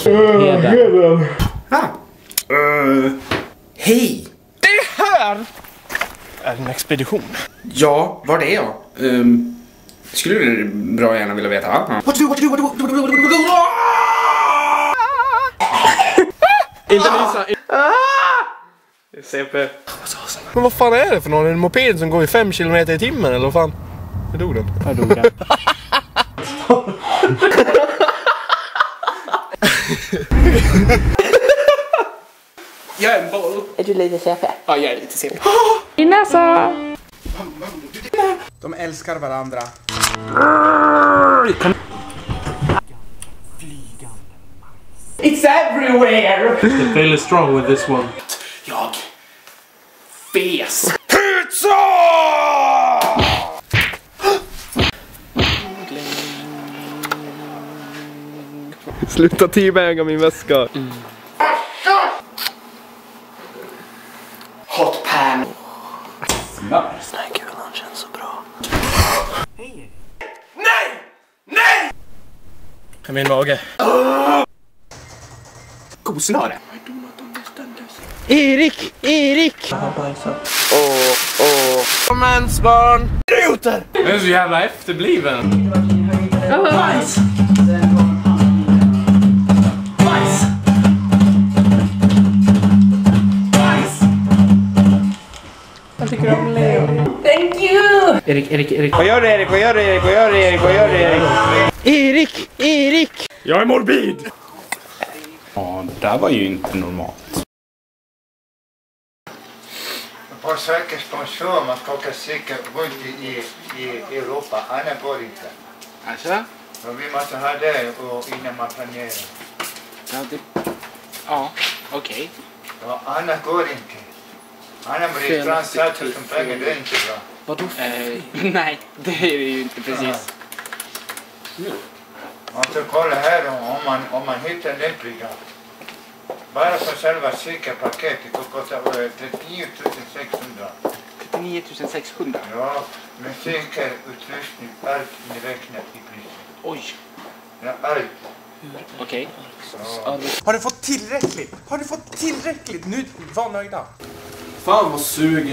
Heden. Hej! Det här är en expedition. Ja, var det jag? Skulle du bra gärna vilja veta, va? Inte Lisa. CP. Men vad fan är det för någon? En moped som går i 5 kilometer i timmen eller vad fan? Hur dog den? Jag dog den. Jag är en boll. Är du lite CP? Ja, jag är lite CP. I näsa! De älskar varandra. It's everywhere! I feel strong with this one. Jag fes. Pizza! Sluta teabagga min väska. Hot pan. Nej, gud, han känns så bra. Nej! Nej! Är min mage. Kosnöre. Erik! Mansbarn! Idioter! Den är så jävla efterbliven. Bajs! Bajs! Bajs! Vad tycker du om Leo? Thank you! Erik. Vad gör du, Erik? Erik! Jag är morbid! Ja, det där var ju inte normalt. På säkerhetssponsor man ska åka säkert runt i Europa. Annars går det inte. Alltså? Och vi måste ha det innan man planerar. Ja, okej. Ja, annars går det inte. Annars blir det transater som pengar, det är inte bra. Vadå? Nej, det är det ju inte precis. Man ska kolla här om man hittar lämpliga. Bara för själva säkerpaketet kostar 39 600. 39 600? Ja, med säkerutrustning, allt inräknat i priset. Oj. Ja, allt. Okej. Har du fått tillräckligt? Nu, var nöjda. Fan vad suger.